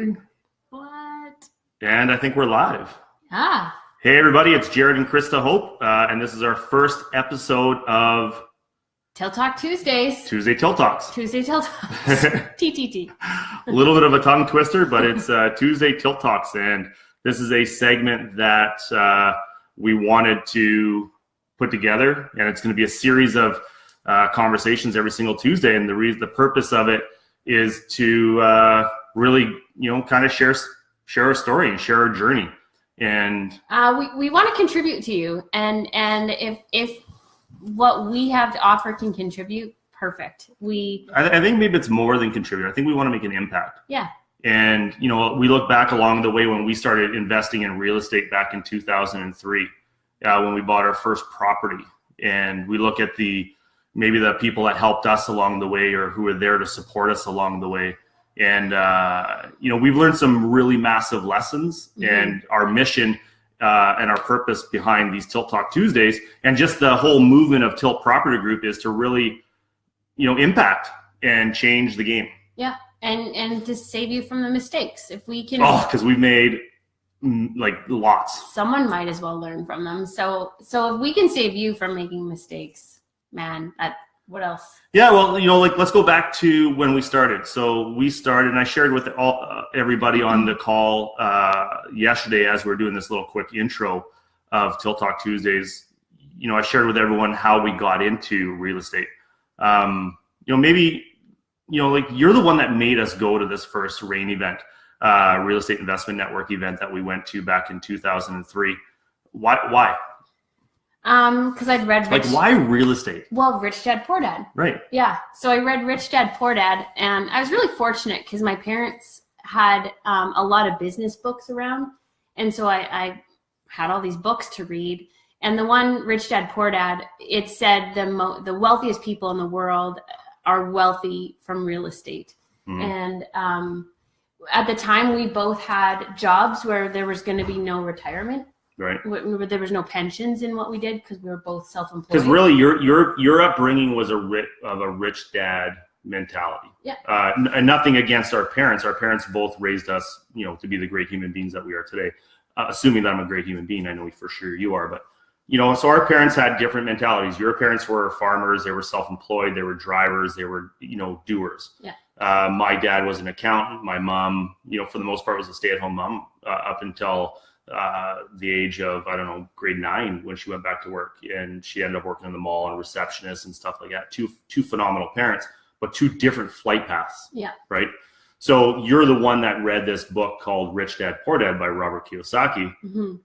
recording. What? And I think we're live. Ah. Hey, everybody, it's Jared and Krista Hope, and this is our first episode of Tilk Talk Tuesdays. Tuesday Tilk Talks. Tuesday Tilk Talks. TTT. A little bit of a tongue twister, but it's Tuesday Tilk Talks, and this is a segment that we wanted to put together, and it's going to be a series of conversations every single Tuesday, and the purpose of it is to really, kind of share our story and share our journey. And we want to contribute to you, and if what we have to offer can contribute, perfect. I think maybe it's more than contribute. I think we want to make an impact. Yeah. And we look back along the way when we started investing in real estate back in 2003, when we bought our first property, and we look at maybe the people that helped us along the way or who were there to support us along the way. And, we've learned some really massive lessons, and our mission and our purpose behind these Tilk Talk Tuesdays and just the whole movement of Tilk Property Group is to really, impact and change the game. Yeah. And to save you from the mistakes. If we can. Oh, because we've made lots. Someone might as well learn from them. So if we can save you from making mistakes, man, what else? Yeah, well, let's go back to when we started. So we started, and I shared with everybody on the call yesterday as we were doing this little quick intro of Tilk Talk Tuesdays. I shared with everyone how we got into real estate. Maybe, you're the one that made us go to this first RAIN event, Real Estate Investment Network event that we went to back in 2003. Why? Because I'd read why real estate? Well, Rich Dad Poor Dad. Right. Yeah. So I read Rich Dad Poor Dad, and I was really fortunate because my parents had a lot of business books around, and so I had all these books to read. And the one Rich Dad Poor Dad, it said the wealthiest people in the world are wealthy from real estate. And at the time, we both had jobs where there was going to be no retirement. Right. There was no pensions in what we did because we were both self-employed. Because really, your upbringing was a rich dad mentality. Yeah. And nothing against our parents. Our parents both raised us, to be the great human beings that we are today. Assuming that I'm a great human being, I know for sure you are. But so our parents had different mentalities. Your parents were farmers. They were self-employed. They were drivers. They were doers. Yeah. My dad was an accountant. My mom, for the most part, was a stay-at-home mom up until the age of, grade 9 when she went back to work, and she ended up working in the mall and receptionist and stuff like that. Two phenomenal parents, but two different flight paths. Yeah. Right. So you're the one that read this book called Rich Dad Poor Dad by Robert Kiyosaki.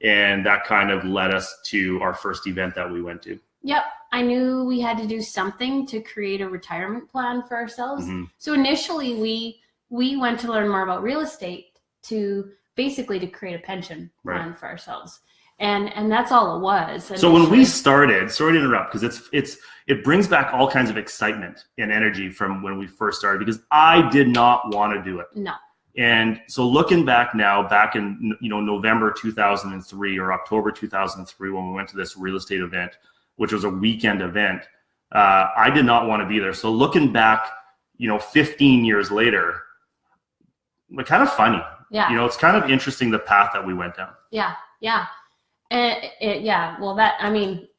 And that kind of led us to our first event that we went to. Yep. I knew we had to do something to create a retirement plan for ourselves. So initially we went to learn more about real estate to create a pension plan for ourselves. And that's all it was. So when we started, sorry to interrupt, because it brings back all kinds of excitement and energy from when we first started, because I did not want to do it. No. And so looking back now, back in November 2003 or October 2003, when we went to this real estate event, which was a weekend event, I did not want to be there. So looking back, 15 years later, kind of funny. Yeah. It's kind of interesting the path that we went down. Yeah. Yeah. Well,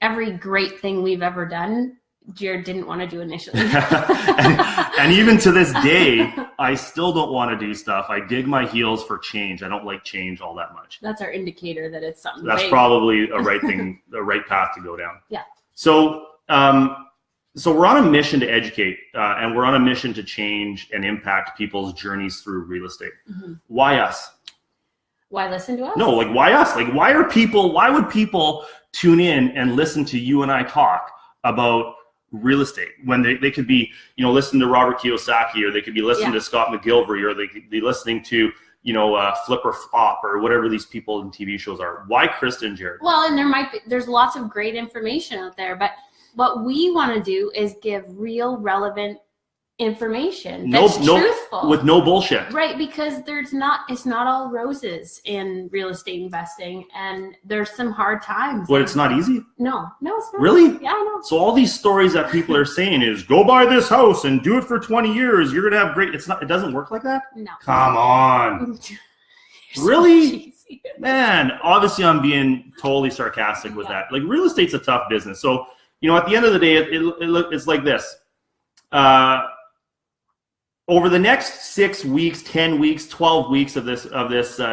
every great thing we've ever done, Jared didn't want to do initially. and even to this day, I still don't want to do stuff. I dig my heels for change. I don't like change all that much. That's our indicator that it's something. That's probably a right thing, a right path to go down. Yeah. So we're on a mission to educate, and we're on a mission to change and impact people's journeys through real estate. Why us? Why listen to us? No, why us? Why would people tune in and listen to you and I talk about real estate when they could be, listening to Robert Kiyosaki, or they could be listening to Scott McGilvery, or they could be listening to, Flip or Flop, or whatever these people in TV shows are. Why Krista and Jared? Well, and there's lots of great information out there, but what we want to do is give real, relevant information that's truthful with no bullshit. Right, because it's not all roses in real estate investing, and there's some hard times. But it's not easy? No, it's not. Really? Yeah, I know. So all these stories that people are saying is go buy this house and do it for 20 years. You're going to have great. It doesn't work like that? No. Come on. Really? Man, obviously I'm being totally sarcastic with that. Like, real estate's a tough business. So, at the end of the day, it's like this. Over the next 6 weeks, 10 weeks, 12 weeks of this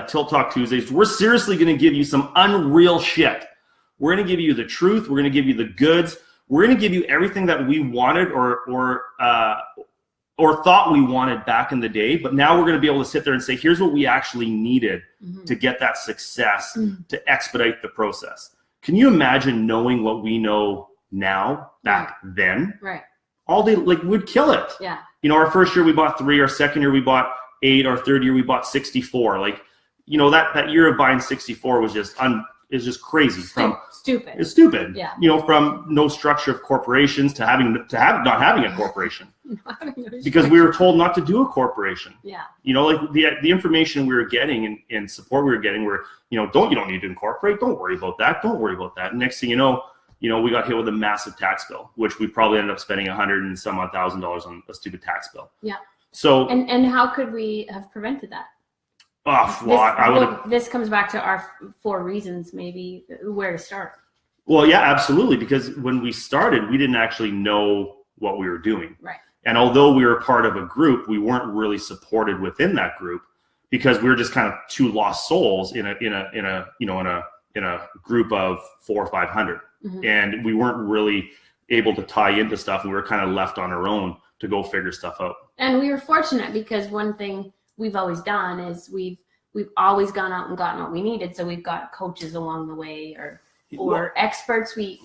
Tilk Talk Tuesdays, we're seriously going to give you some unreal shit. We're going to give you the truth. We're going to give you the goods. We're going to give you everything that we wanted or thought we wanted back in the day. But now we're going to be able to sit there and say, here's what we actually needed to get that success, to expedite the process. Can you imagine knowing what we know now back then? Right. All day, like, we'd kill it. Yeah. Our first year we bought 3, our second year we bought 8, our third year we bought 64. Like, that year of buying 64 was just crazy. Stupid. It's stupid. Yeah. From no structure of corporations to not having a corporation. Because we were told not to do a corporation. Yeah. Like the information we were getting and support we were getting were, you don't need to incorporate. Don't worry about that. Don't worry about that. And next thing you know, we got hit with a massive tax bill, which we probably ended up spending $100,000 and some odd on a stupid tax bill. Yeah. So and how could we have prevented that? This comes back to our 4 reasons, maybe where to start. Well, yeah, absolutely. Because when we started, we didn't actually know what we were doing. Right. And although we were part of a group, we weren't really supported within that group because we were just kind of 2 lost souls in a group of 400 or 500. And we weren't really able to tie into stuff. We were kind of left on our own to go figure stuff out. And we were fortunate because one thing we've always done is we've always gone out and gotten what we needed. So we've got coaches along the way or experts. We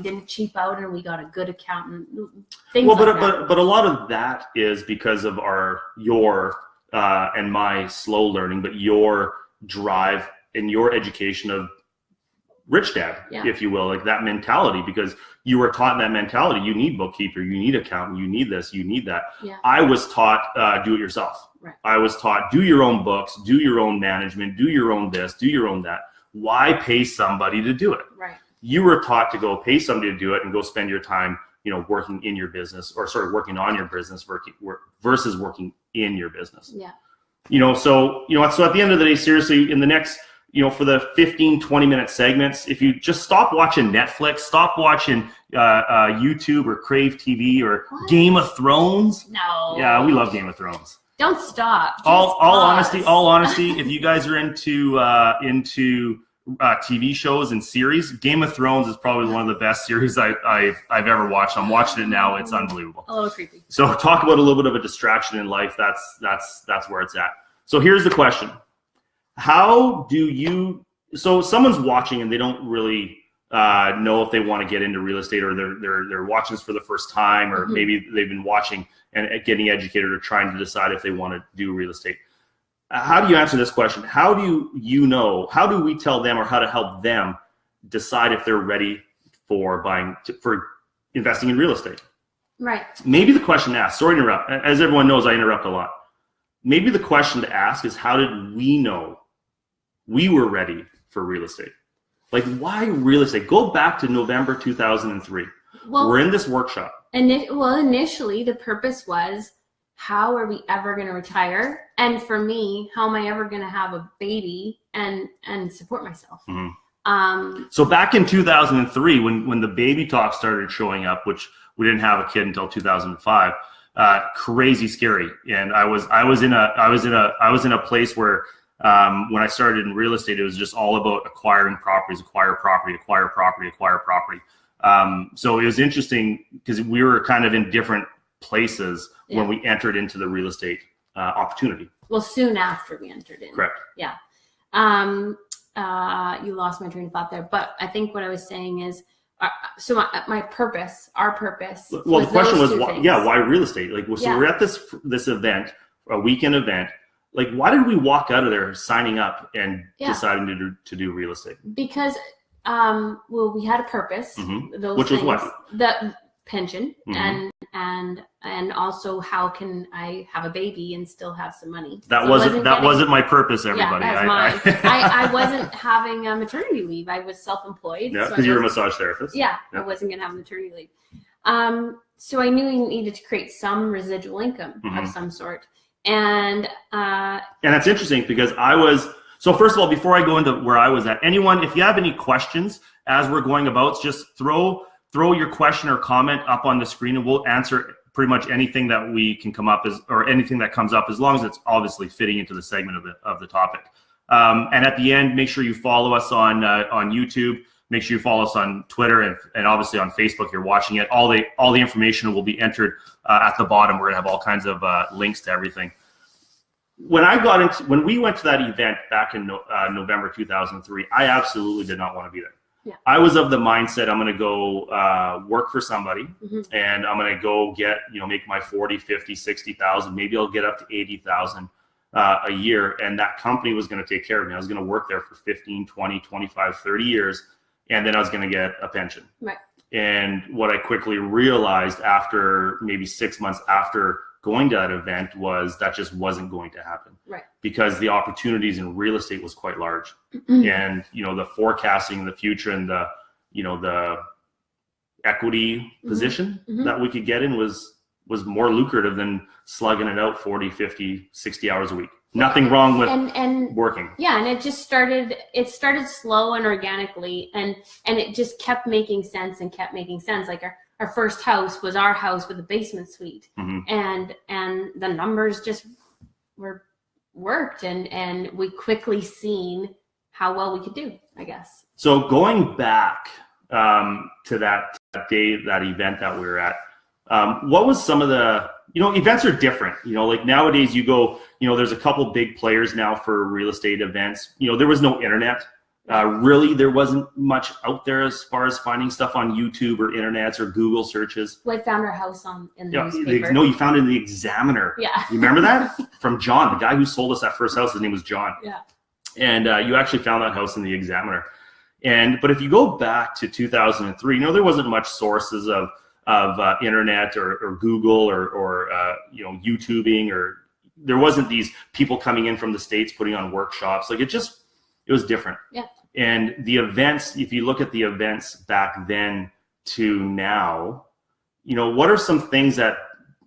didn't cheap out and we got a good accountant. But a lot of that is because of your and my slow learning, but your drive and your education of rich dad, if you will, like that mentality, because you were taught that mentality. You need bookkeeper, you need accountant, you need this, you need that. Yeah. I was taught do it yourself. Right. I was taught do your own books, do your own management, do your own this, do your own that. Why pay somebody to do it? Right. You were taught to go pay somebody to do it and go spend your time, working in your business or working on your business versus working in your business. Yeah. So at the end of the day, seriously, in the next, for the 15, 20-minute segments, if you just stop watching Netflix, stop watching YouTube or Crave TV or Game of Thrones. No. Yeah, we love Game of Thrones. Don't stop. All honesty, if you guys are into TV shows and series, Game of Thrones is probably one of the best series I've ever watched. I'm watching it now. It's unbelievable. A little creepy. So talk about a little bit of a distraction in life. That's where it's at. So here's the question. So someone's watching and they don't really know if they want to get into real estate, or they're watching this for the first time, or maybe they've been watching and getting educated or trying to decide if they want to do real estate. How do you answer this question? How do we tell them, or how to help them decide if they're ready for investing in real estate? Right. Maybe the question asked, sorry to interrupt. As everyone knows, I interrupt a lot. Maybe the question to ask is, how did we know we were ready for real estate? Like, why real estate? Go back to November 2003. Well, we're in this workshop. Initially, the purpose was, how are we ever going to retire? And for me, how am I ever going to have a baby and support myself? Mm-hmm. So back in 2003, when the baby talk started showing up, which we didn't have a kid until 2005, crazy scary. And I was in a place where when I started in real estate, it was just all about acquiring properties, acquire property. So it was interesting because we were kind of in different places when we entered into the real estate opportunity. Well, soon after we entered in. Correct. Yeah. You lost my train of thought there, but I think what I was saying is, so my purpose, our purpose. Well, the question was, why real estate? Like, so we're at this event, a weekend event. Like, why did we walk out of there signing up and deciding to do real estate? Because, we had a purpose. Which was what? The pension. Mm-hmm. And and also how can I have a baby and still have some money. That wasn't my purpose, everybody. Yeah, that's mine. I wasn't having a maternity leave. I was self-employed. Yeah, because you're a massage therapist. Yeah, I wasn't going to have maternity leave. So I knew we needed to create some residual income of some sort. And that's interesting because so first of all, before I go into where I was at, anyone, if you have any questions as we're going about, just throw your question or comment up on the screen and we'll answer pretty much anything that we can come up or anything that comes up, as long as it's obviously fitting into the segment of the topic. And at the end, make sure you follow us on YouTube. Make sure you follow us on Twitter and obviously on Facebook. You're watching it. All the information will be entered at the bottom. We're gonna have all kinds of links to everything. When we went to that event back in November 2003, I absolutely did not want to be there. Yeah. I was of the mindset I'm going to go work for somebody and I'm going to go get, make my 40, 50, 60,000. Maybe I'll get up to 80,000 a year. And that company was going to take care of me. I was going to work there for 15, 20, 25, 30 years. And then I was going to get a pension. Right. And what I quickly realized after maybe 6 months after going to that event was that just wasn't going to happen. Right. Because the opportunities in real estate was quite large. And, the forecasting in the future and the equity position that we could get in was more lucrative than slugging it out 40, 50, 60 hours a week. Nothing wrong with working. Yeah, and it started slow and organically and it just kept making sense. Like our first house was our house with a basement suite. And the numbers just worked and we quickly seen how well we could do, I guess. So going back to that day, that event that we were at, what was some of the, events are different, like nowadays you go, there's a couple big players now for real estate events. There was no internet. Really, there wasn't much out there as far as finding stuff on YouTube or internets or Google searches. Well, I found our house in the newspaper. No, you found it in the Examiner. Yeah. You remember that? From John, the guy who sold us that first house, his name was John. Yeah. And you actually found that house in the Examiner. But if you go back to 2003, there wasn't much sources of internet or Google or YouTubing, or there wasn't these people coming in from the States putting on workshops. Like it was different. Yeah. And the events, if you look at the events back then to now, what are some things that,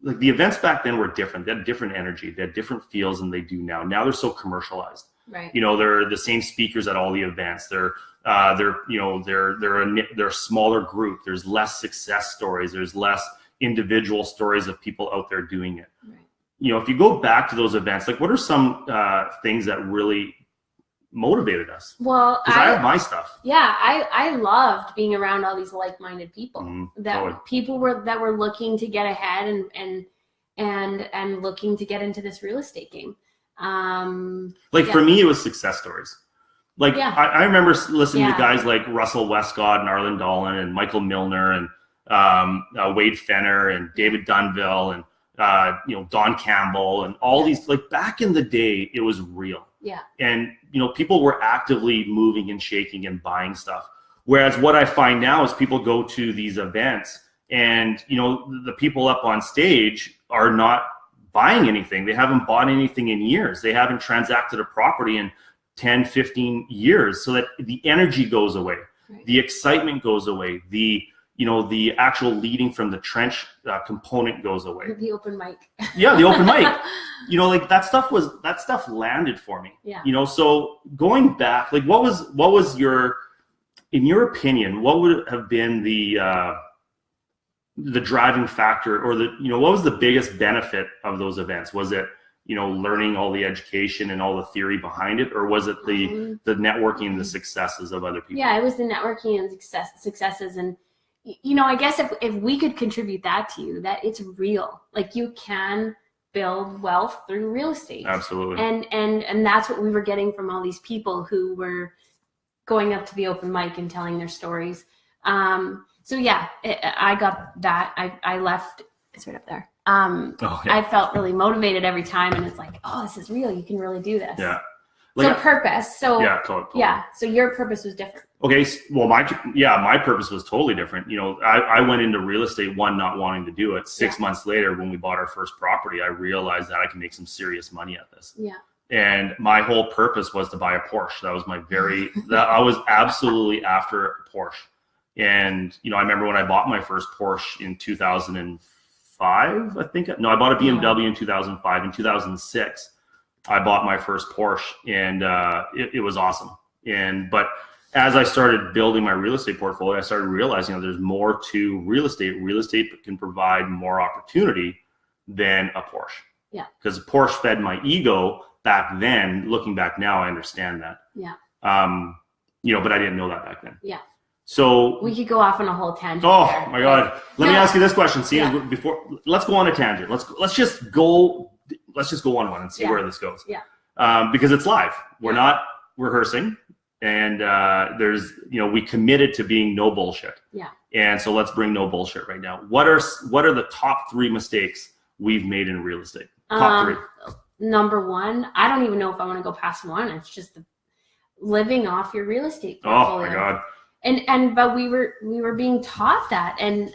like the events back then were different. They had different energy. They had different feels than they do now. Now they're so commercialized. Right. They're the same speakers at all the events. They're a smaller group. There's less success stories. There's less individual stories of people out there doing it. Right. If you go back to those events, like what are some things that really motivated us? Well, because I have my stuff. Yeah, I loved being around all these like-minded people people that were looking to get ahead and looking to get into this real estate game. For me, it was success stories. I remember listening to guys like Russell Westcott and Arlen Dolan and Michael Milner and Wade Fenner and David Dunville and Don Campbell and all these. Like back in the day, it was real. Yeah. And people were actively moving and shaking and buying stuff. Whereas what I find now is people go to these events and the people up on stage are not buying anything. They haven't bought anything in years. They haven't transacted a property in 10, 15 years, so that the energy goes away. Right. The excitement goes away. The actual leading from the trench component goes away. The open mic. Yeah, the open mic. That stuff landed for me. Yeah. So going back, like what was in your opinion, what would have been the driving factor, or what was the biggest benefit of those events? Was it learning all the education and all the theory behind it, or was it the networking and the successes of other people? Yeah, it was the networking and successes. And I guess if we could contribute that to you, that it's real. Like you can build wealth through real estate. Absolutely. And that's what we were getting from all these people who were going up to the open mic and telling their stories. So yeah, I got that. I left. It's right up there. I felt really motivated every time, and it's like, oh, this is real. You can really do this. Yeah. So purpose. So yeah, totally. Yeah. So your purpose was different. Okay. Well, my purpose was totally different. You know, I went into real estate, not wanting to do it. 6 months later, when we bought our first property, I realized that I can make some serious money at this. Yeah. And my whole purpose was to buy a Porsche. That was I was absolutely after a Porsche. And, you know, I remember when I bought my first Porsche in 2005, I think. No, I bought a BMW in 2005. In 2006, I bought my first Porsche, and it was awesome. But as I started building my real estate portfolio, I started realizing that there's more to real estate. Real estate can provide more opportunity than a Porsche. Yeah. Because Porsche fed my ego back then. Looking back now, I understand that. Yeah. You know, but I didn't know that back then. Yeah. So we could go off on a whole tangent. Oh there. my God! Let me ask you this question. See, let's go on a tangent. Let's just go on one and see where this goes. Yeah. Because it's live. We're not rehearsing, and there's, you know, we committed to being no bullshit. Yeah. And so let's bring no bullshit right now. What are the top 3 mistakes we've made in real estate? Top 3. Number 1, I don't even know if I want to go past 1. It's just living off your real estate portfolio. Oh my God. But we were being taught that, and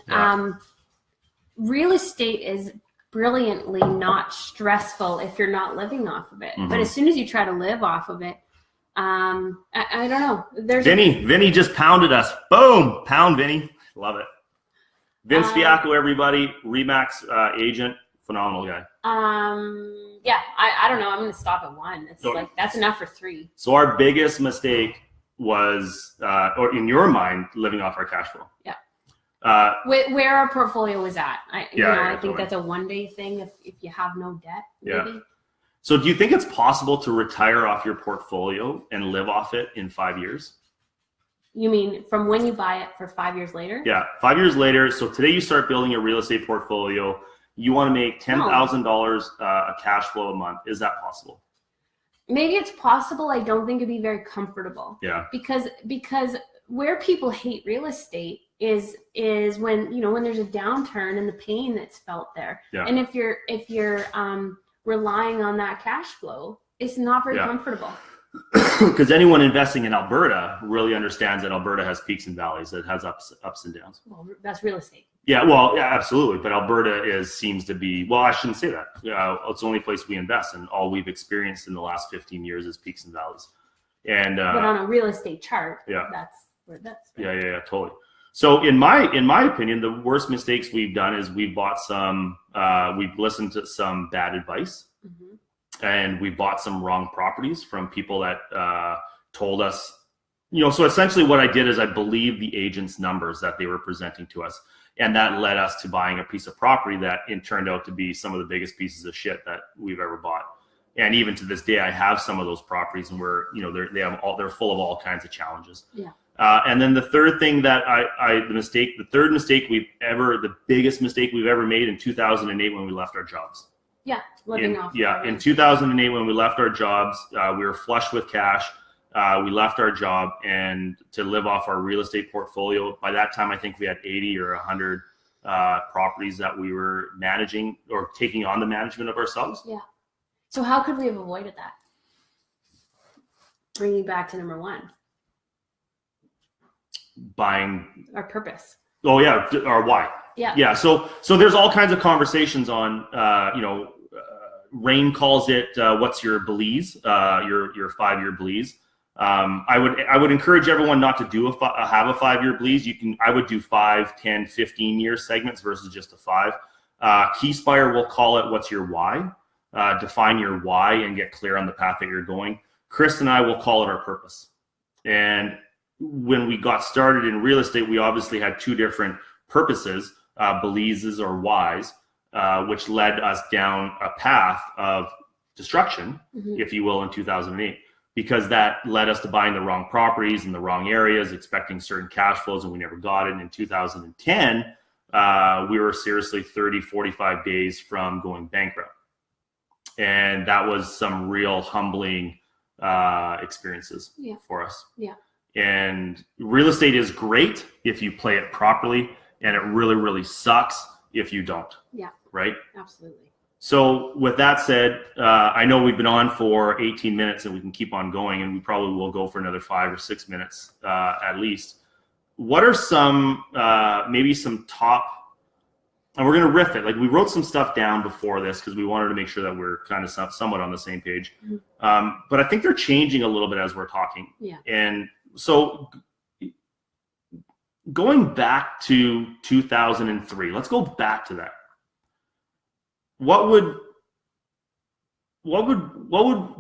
real estate is brilliantly not stressful if you're not living off of it. Mm-hmm. But as soon as you try to live off of it, I don't know. Vinny just pounded us. Boom, pound Vinny. Love it. Vince Fiacco, everybody, Remax agent, phenomenal guy. Yeah, I don't know. I'm going to stop at 1. It's like that's enough for 3. So our biggest mistake was, or in your mind, living off our cash flow. Yeah. Where our portfolio was at. I think that's a one-day thing if you have no debt. Maybe. Yeah. So do you think it's possible to retire off your portfolio and live off it in 5 years? You mean from when you buy it for 5 years later? Yeah, 5 years later. So today you start building a real estate portfolio. You want to make $10,000 a cash flow a month. Is that possible? Maybe it's possible. I don't think it'd be very comfortable. Yeah. Because where people hate real estate is when, you know, when there's a downturn and the pain that's felt there. Yeah. And if you're relying on that cash flow, it's not very comfortable. Because anyone investing in Alberta really understands that Alberta has peaks and valleys. It has ups and downs. Well, that's real estate. Yeah, well, yeah, absolutely. But Alberta seems to be, well, I shouldn't say that. It's the only place we invest, and all we've experienced in the last 15 years is peaks and valleys. And but on a real estate chart, that's where that's. Right? Yeah, totally. So in my opinion, the worst mistakes we've done is we've listened to some bad advice. Mm-hmm. And we bought some wrong properties from people that told us, you know, so essentially what I did is I believed the agent's numbers that they were presenting to us. And that led us to buying a piece of property that turned out to be some of the biggest pieces of shit that we've ever bought. And even to this day, I have some of those properties, and they're full of all kinds of challenges. Yeah. And then the third thing that the biggest mistake we've ever made in 2008 when we left our jobs. Yeah, in 2008 when we left our jobs, we were flush with cash. We left our job and to live off our real estate portfolio. By that time, I think we had 80 or 100 properties that we were managing or taking on the management of ourselves. Yeah. So how could we have avoided that? Bringing back to number 1. Buying our purpose. Oh yeah, our why. Yeah. Yeah. So there's all kinds of conversations on, Rain calls it, what's your Belize, your 5-year Belize. I would encourage everyone not to have a 5-year Belize. I would do 5, 10, 15 year segments versus just a 5. Keyspire will call it, what's your why? Define your why and get clear on the path that you're going. Krista and I will call it our purpose. And when we got started in real estate, we obviously had 2 different purposes, Belizes or whys. Which led us down a path of destruction, mm-hmm. if you will, in 2008, because that led us to buying the wrong properties in the wrong areas, expecting certain cash flows, and we never got it. And in 2010, we were seriously 30, 45 days from going bankrupt. And that was some real humbling experiences for us. Yeah. And real estate is great if you play it properly, and it really, really sucks if you don't. Yeah. Right? Absolutely. So with that said, I know we've been on for 18 minutes and we can keep on going, and we probably will go for another 5 or 6 minutes at least. What are some, maybe some top, and we're going to riff it. Like, we wrote some stuff down before this because we wanted to make sure that we're kind of somewhat on the same page. But I think they're changing a little bit as we're talking. Yeah. And so going back to 2003, let's go back to that. What would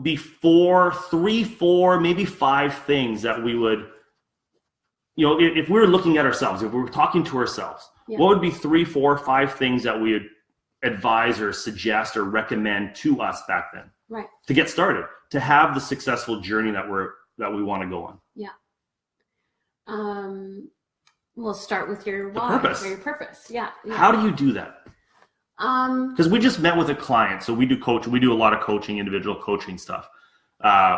be 3, 4, maybe 5 things that we would, if we were looking at ourselves, if we were talking to ourselves, what would be 3, 4, 5 things that we would advise or suggest or recommend to us back then? Right. To get started, to have the successful journey that we want to go on. Yeah. We'll start with your why, purpose. Or your purpose. Yeah. How do you do that? Because we just met with a client, so we do a lot of coaching, individual coaching stuff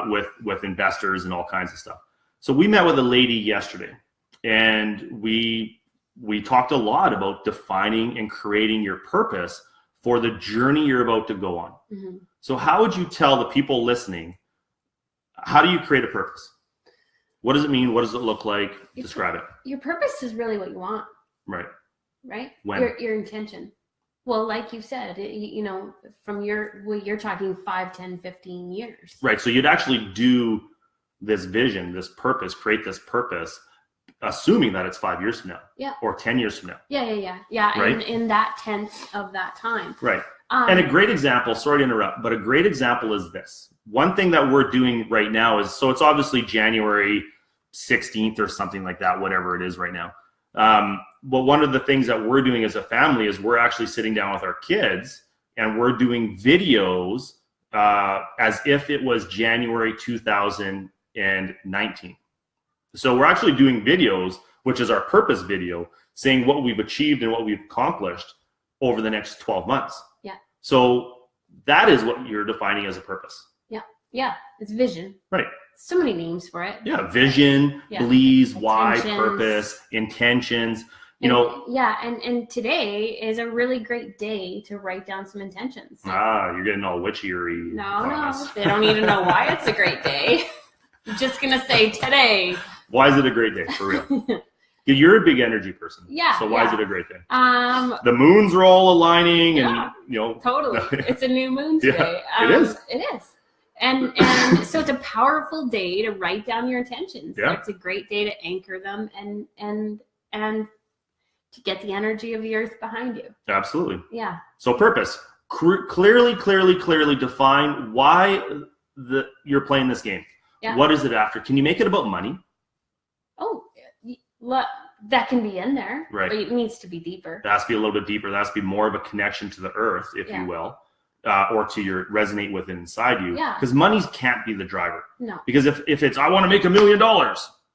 with investors and all kinds of stuff. So we met with a lady yesterday, and we talked a lot about defining and creating your purpose for the journey you're about to go on. Mm-hmm. So how would you tell the people listening, how do you create a purpose? What does it mean? What does it look like? Describe it. Your purpose is really what you want. Right. Right? When? Your intention. Well, like you said, from you're talking 5, 10, 15 years. Right. So you'd actually do this vision, this purpose, create this purpose, assuming that it's 5 years from now. Yeah. Or 10 years from now. Yeah. Right? In that tense of that time. Right. And a great example, sorry to interrupt, but a great example is this. One thing that we're doing right now is, so it's obviously January 16th or something like that, whatever it is right now. But one of the things that we're doing as a family is we're actually sitting down with our kids and we're doing videos as if it was January 2019. So we're actually doing videos, which is our purpose video, saying what we've achieved and what we've accomplished over the next 12 months. Yeah. So that is what you're defining as a purpose. Yeah. It's vision. Right. So many names for it. Yeah. Vision, beliefs, why, purpose, intentions. And today is a really great day to write down some intentions. You're getting all witchy-y. No, they don't need to know why it's a great day. I'm just gonna say today. Why is it a great day, for real? You're a big energy person. Yeah. So why is it a great day? The moons are all aligning, and totally. It's a new moon today. It is. It is. And so it's a powerful day to write down your intentions. Yeah. It's a great day to anchor them and to get the energy of the earth behind you. Absolutely. Yeah. So purpose. Clearly define why you're playing this game. Yeah. What is it after? Can you make it about money? Oh, that can be in there. Right. But it needs to be deeper. It has to be a little bit deeper. There has to be more of a connection to the earth, if you will. Or to resonate with it inside you. Yeah. Because money can't be the driver. No. Because if it's, I want to make $1 million,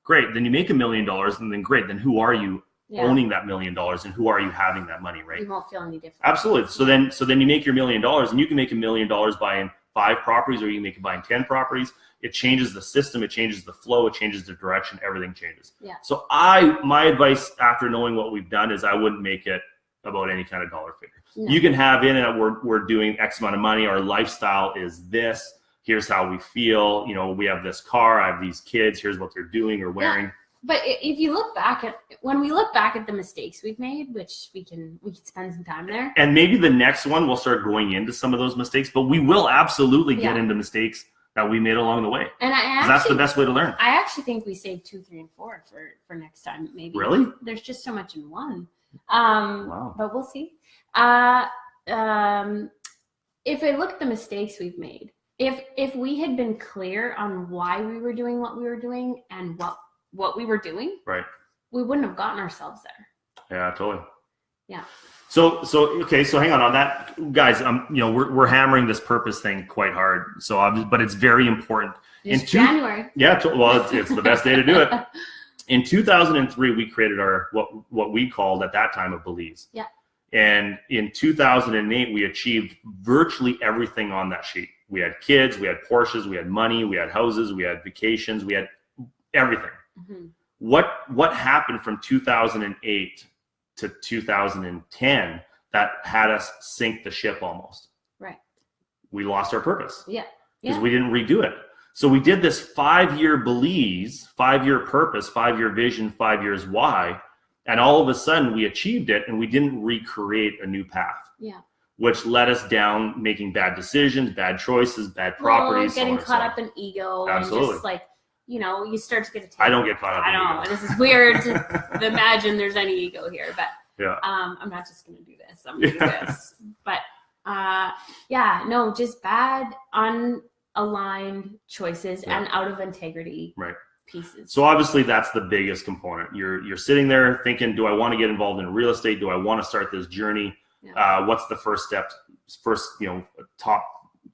great. Then you make $1 million, and then great. Then who are you owning that $1 million, and who are you having that money, right? You won't feel any different. Absolutely. So then you make your $1 million, and you can make $1 million buying 5 properties, or you can make it buying 10 properties. It changes the system. It changes the flow. It changes the direction. Everything changes. Yeah. So my advice after knowing what we've done is I wouldn't make it about any kind of dollar figure. No. You can have in it, we're doing X amount of money. Our lifestyle is this. Here's how we feel. We have this car. I have these kids. Here's what they're doing or wearing. Yeah. But if you when we look back at the mistakes we've made, which we can spend some time there. And maybe the next one we'll start going into some of those mistakes, but we will absolutely get into mistakes that we made along the way. And that's the best way to learn. I actually think we saved 2, 3, and 4 for next time. Maybe. Really? There's just so much in one. Wow. But we'll see. If I look at the mistakes we've made, if we had been clear on why we were doing what we were doing and what we were doing, right, we wouldn't have gotten ourselves there. Yeah, totally. Yeah. So hang on that, guys. We're hammering this purpose thing quite hard. But it's very important. It's January. Yeah. It's the best day to do it. In 2003, we created our what we called at that time a beliefs. Yeah. And in 2008, we achieved virtually everything on that sheet. We had kids, we had Porsches, we had money, we had houses, we had vacations, we had everything. Mm-hmm. What happened from 2008 to 2010 that had us sink the ship almost? we lost our purpose. Yeah. Because we didn't redo it. So we did this 5-year Belize, 5-year purpose, 5-year vision, 5 years why, and all of a sudden we achieved it and we didn't recreate a new path. Yeah. Which led us down making bad decisions, bad choices, bad properties. Getting caught up in ego. Absolutely. And just like, you know, you start to get I don't get caught up in ego. I know. This is weird to imagine there's any ego here, but I'm not just going to do this. I'm going to do this. But just bad, unaligned choices and out of integrity pieces. So obviously that's the biggest component. You're sitting there thinking, do I want to get involved in real estate? Do I want to start this journey? What's the first step? Top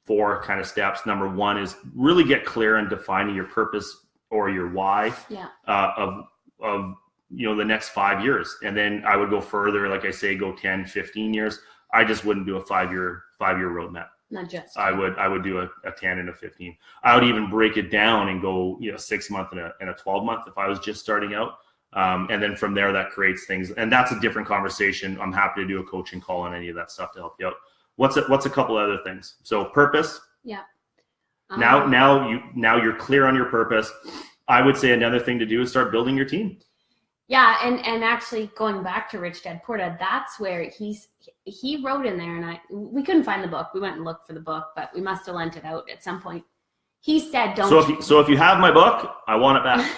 4 kind of steps. Number 1 is really get clear on defining your purpose or your why of the next 5 years. And then I would go further, like I say, go 10, 15 years. I just wouldn't do a 5-year roadmap. Not just. I would do a 10 and a 15. I would even break it down and go 6 month and a 12 month if I was just starting out. And then from there, that creates things. And that's a different conversation. I'm happy to do a coaching call on any of that stuff to help you out. What's a couple other things? So purpose. Yeah. Now you're clear on your purpose. I would say another thing to do is start building your team. Yeah. And actually going back to Rich Dad Poor Dad, that's where he wrote in there, and we couldn't find the book. We went and looked for the book, but we must have lent it out at some point. He said, "Don't." So if you have my book, I want it back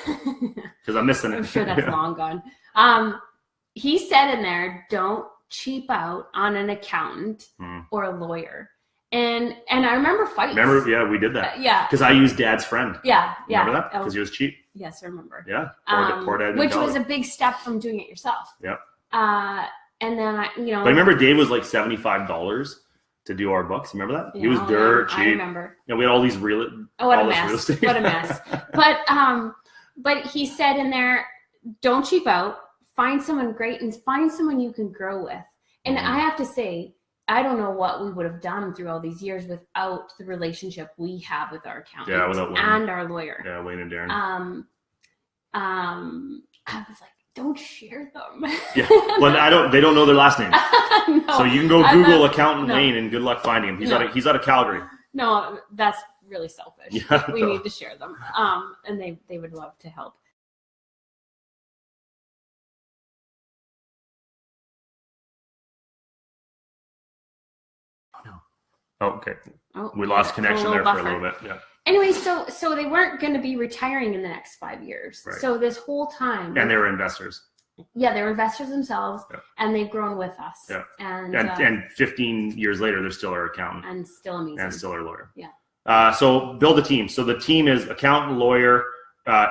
because I'm missing it. I'm sure that's long gone. He said in there, "Don't cheap out on an accountant or a lawyer." And I remember fights. Remember, we did that. Because I used Dad's friend. Yeah. Remember that? Because he was cheap. Yes, I remember. Yeah. Poor Dad which was a big step from doing it yourself. Yeah. And then But I remember Dave was like $75 to do our books. Remember that? He was dirt cheap. I remember. We had all these real estate. What a mess. But he said in there, don't cheap out. Find someone great and find someone you can grow with. And I have to say, I don't know what we would have done through all these years without the relationship we have with our accountant and our lawyer. Yeah, Wayne and Darren. I was like, don't share them. Yeah. Well, they don't know their last name. No, so you can go Google accountant Wayne and good luck finding him. He's out of Calgary. No, that's really selfish. Yeah, we need to share them. And they would love to help. Oh, okay. We lost connection there for a little bit. Yeah. Anyway, so they weren't going to be retiring in the next 5 years. Right. So this whole time. And they were investors. Yeah, they were investors themselves, and they've grown with us. Yeah. And 15 years later, they're still our accountant. And still amazing. And still our lawyer. Yeah. So build a team. So the team is accountant, lawyer,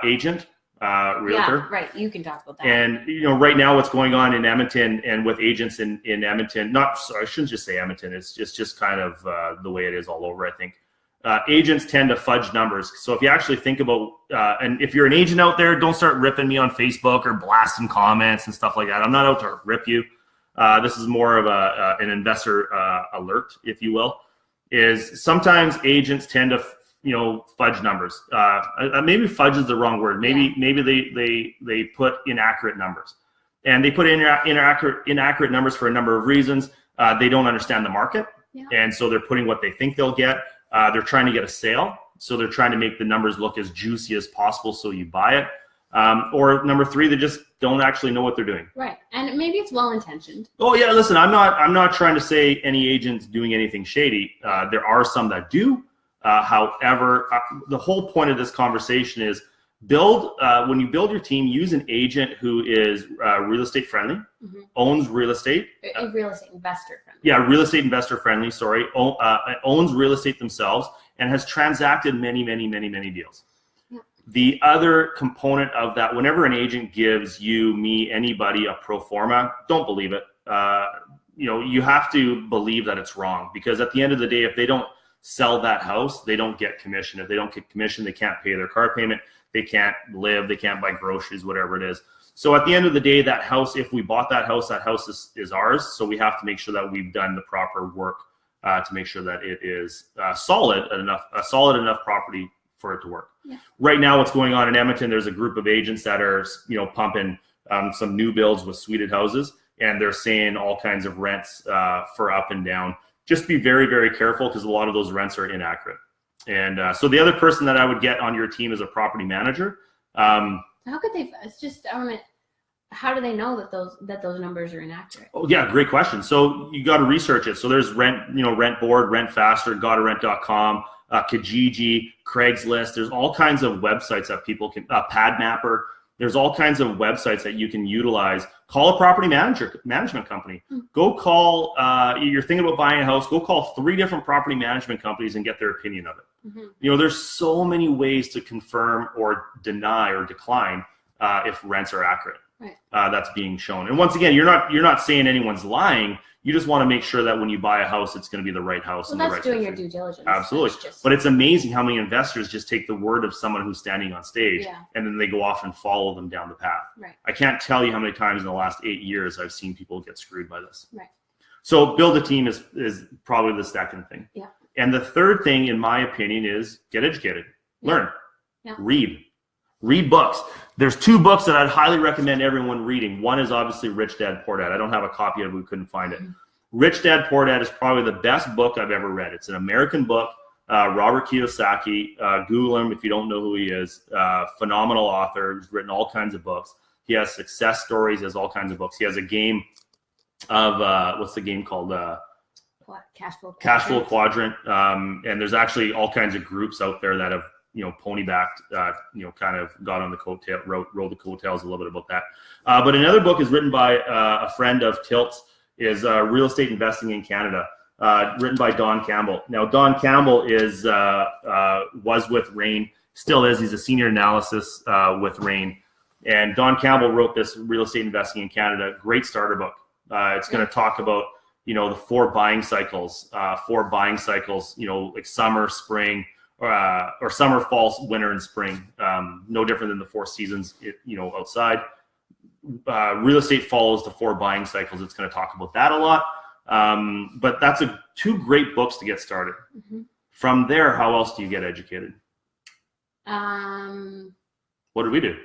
agent, realtor. Yeah, right. You can talk about that. And right now, what's going on in Edmonton and with agents in Edmonton, I shouldn't just say Edmonton. It's just kind of the way it is all over, I think. Agents tend to fudge numbers. So if you actually think about, and if you're an agent out there, don't start ripping me on Facebook or blasting comments and stuff like that. I'm not out to rip you. This is more of an investor alert, if you will. Is sometimes agents tend to fudge numbers. Maybe fudge is the wrong word. Maybe they put inaccurate numbers, and they put inaccurate numbers for a number of reasons. They don't understand the market, and so they're putting what they think they'll get. They're trying to get a sale, so they're trying to make the numbers look as juicy as possible, so you buy it. Or number 3, they just don't actually know what they're doing. Right, and maybe it's well intentioned. Oh yeah, listen, I'm not trying to say any agent's doing anything shady. There are some that do. However, the whole point of this conversation is when you build your team, use an agent who is real estate friendly, owns real estate. A real estate investor friendly. Yeah, real estate investor friendly, sorry. Owns real estate themselves and has transacted many, many, many, many deals. Yeah. The other component of that, whenever an agent gives you, me, anybody a pro forma, don't believe it. You have to believe that it's wrong, because at the end of the day, if they don't sell that house, they don't get commission. If they don't get commission, they can't pay their car payment. They can't live. They can't buy groceries, whatever it is. So at the end of the day, that house, if we bought that house is ours. So we have to make sure that we've done the proper work to make sure that it is a solid enough property for it to work. Yeah. Right now, what's going on in Edmonton, there's a group of agents that are pumping some new builds with suited houses, and they're saying all kinds of rents for up and down. just be very, very careful because a lot of those rents are inaccurate. And so the other person that I would get on your team is a property manager. How could they? It's just how do they know that those numbers are inaccurate? Oh yeah, great question. So you got to research it. So there's Rent Board, Rent Faster, GottaRent.com, Kijiji, Craigslist. There's all kinds of websites that people can. PadMapper. There's all kinds of websites that you can utilize. Call a property management company. Go call, you're thinking about buying a house, go call 3 different property management companies and get their opinion of it. There's so many ways to confirm or deny or decline if rents are accurate. Right. That's being shown. And once again, you're not saying anyone's lying. You just want to make sure that when you buy a house, it's going to be the right house. Well, and that's the right doing your due diligence. Absolutely. But it's amazing how many investors just take the word of someone who's standing on stage and then they go off and follow them down the path. Right. I can't tell you how many times in the last 8 years I've seen people get screwed by this. Right. So build a team is probably the second thing. Yeah. And the third thing, in my opinion, is get educated. Learn. Yeah. Read books. There's 2 books that I'd highly recommend everyone reading. One is obviously Rich Dad Poor Dad. I don't have a copy of it. We couldn't find it. Rich Dad Poor Dad is probably the best book I've ever read. It's an American book. Robert Kiyosaki. Google him if you don't know who he is. Phenomenal author. He's written all kinds of books. He has success stories. He has all kinds of books. He has a game of what's the game called? Cash Flow Quadrant. And there's actually all kinds of groups out there that have pony-backed, kind of got on the coattail, rode the coattails a little bit about that. But another book is written by a friend of Tilk's, is Real Estate Investing in Canada, written by Don Campbell. Now, Don Campbell was with Rain, still is. He's a senior analysis with Rain. And Don Campbell wrote this Real Estate Investing in Canada, great starter book. It's going to talk about, the 4 buying cycles, like summer, spring, or summer, fall, winter, and spring. No different than the 4 seasons, outside. Real estate follows the 4 buying cycles. It's going to talk about that a lot. But that's 2 great books to get started. From there, how else do you get educated? What did we do?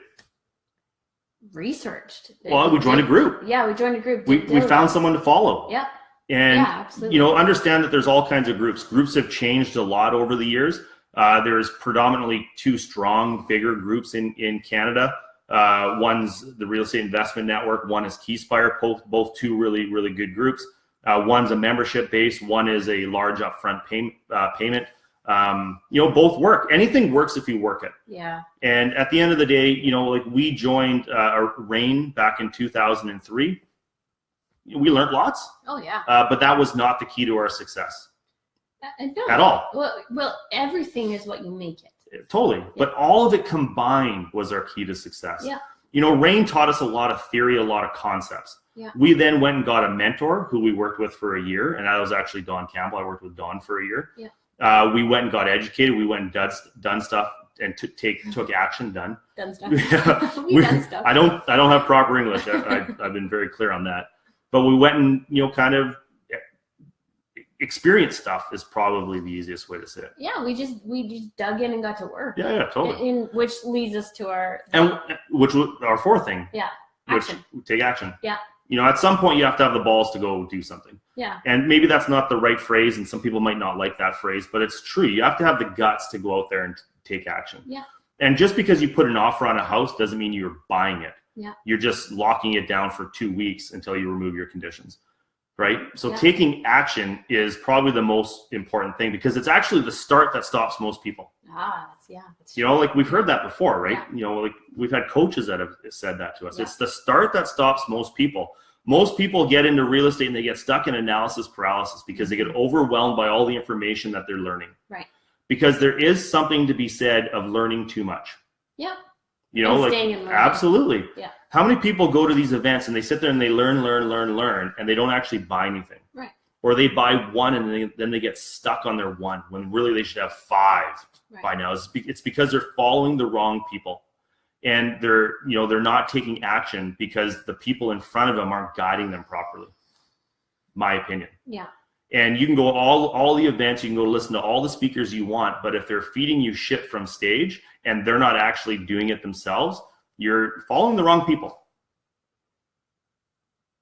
Researched. Well, we joined a group. Yeah, we joined a group. We found someone to follow. Yep. And, absolutely. Understand that there's all kinds of groups. Groups have changed a lot over the years. There's predominantly 2 strong, bigger groups in Canada. One's the Real Estate Investment Network. One is Keyspire. Both 2 really, really good groups. One's a membership base. One is a large upfront payment. Both work. Anything works if you work it. Yeah. And at the end of the day, we joined Rain back in 2003. We learned lots. Oh yeah. But that was not the key to our success. No. At all. Well, everything is what you make it. Totally. Yeah. But all of it combined was our key to success. Yeah. Rain taught us a lot of theory, a lot of concepts. Yeah. We then went and got a mentor who we worked with for a year, and that was actually Don Campbell. I worked with Don for a year. Yeah. We went and got educated. We went and done stuff and took action. Done stuff. Done stuff. I don't have proper English. I've been very clear on that. But we went and kind of experience stuff is probably the easiest way to say it. Yeah, we just dug in and got to work. Yeah, totally. Which leads us to our our 4th thing. Yeah, action. Take action. Yeah. At some point you have to have the balls to go do something. Yeah. And maybe that's not the right phrase, and some people might not like that phrase, but it's true. You have to have the guts to go out there and take action. Yeah. And just because you put an offer on a house doesn't mean you're buying it. Yeah. You're just locking it down for 2 weeks until you remove your conditions. Right? So taking action is probably the most important thing, because it's actually the start that stops most people. That's like we've heard that before, right? Yeah. Like we've had coaches that have said that to us. Yeah. It's the start that stops most people. Most people get into real estate and they get stuck in analysis paralysis because they get overwhelmed by all the information that they're learning. Right. Because there is something to be said of learning too much. Yeah. Staying in learning. Absolutely. Yeah. How many people go to these events and they sit there and they learn, and they don't actually buy anything? Right. Or they buy one and then they get stuck on their one when really they should have 5 by now. It's because they're following the wrong people, and they're not taking action because the people in front of them aren't guiding them properly. My opinion. Yeah. And you can go all the events, you can go listen to all the speakers you want, but if they're feeding you shit from stage and they're not actually doing it themselves, you're following the wrong people.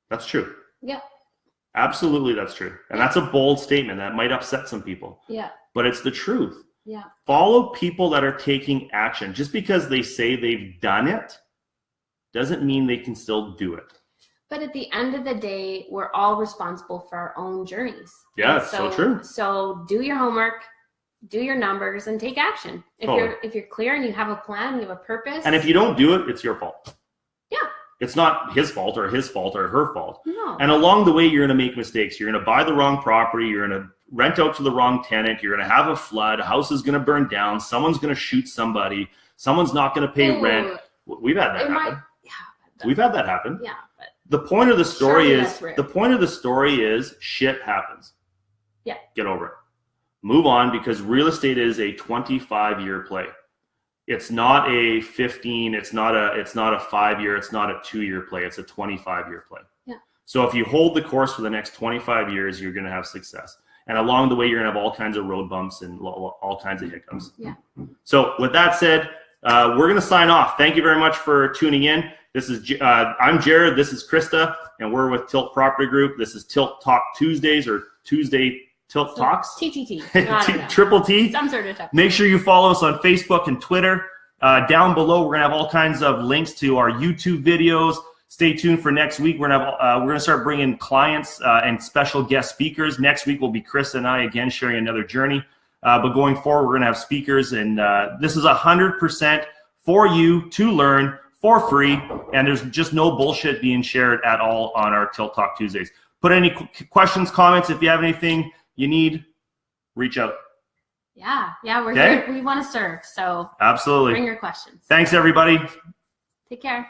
That's true. Yeah. Absolutely, that's true. And that's a bold statement that might upset some people. Yeah. But it's the truth. Yeah. Follow people that are taking action. Just because they say they've done it doesn't mean they can still do it. But at the end of the day, we're all responsible for our own journeys. Yeah, it's so true. So do your homework, do your numbers, and take action. If you're clear and you have a plan, you have a purpose. And if you don't do it, it's your fault. Yeah. It's not his fault or her fault. No. And along the way, you're going to make mistakes. You're going to buy the wrong property. You're going to rent out to the wrong tenant. You're going to have a flood. A house is going to burn down. Someone's going to shoot somebody. Someone's not going to pay rent. We've had that happen. We've had that happen. Yeah. But the point of the story is shit happens. Yeah. Get over it. Move on, because real estate is a 25-year play. It's not a 15, it's not a 5-year, it's not a 2-year play, it's a 25-year play. Yeah. So if you hold the course for the next 25 years, you're going to have success. And along the way, you're going to have all kinds of road bumps and all kinds of hiccups. Yeah. So with that said, we're going to sign off. Thank you very much for tuning in. This is I'm Jared, this is Krista, and we're with Tilk Property Group. This is Tilk Talk Tuesdays, or Tuesday Tilk Talks. TTT. Triple T. Some sort of Make sure you follow us on Facebook and Twitter. Down below, we're gonna have all kinds of links to our YouTube videos. Stay tuned for next week. We're gonna start bringing clients and special guest speakers. Next week will be Chris and I again sharing another journey. But going forward, we're gonna have speakers, and this is 100% for you to learn for free, and there's just no bullshit being shared at all on our Tilk Talk Tuesdays. Put any questions, comments. If you have anything you need, reach out. Yeah, we're here. We want to serve. So absolutely, bring your questions. Thanks, everybody. Take care.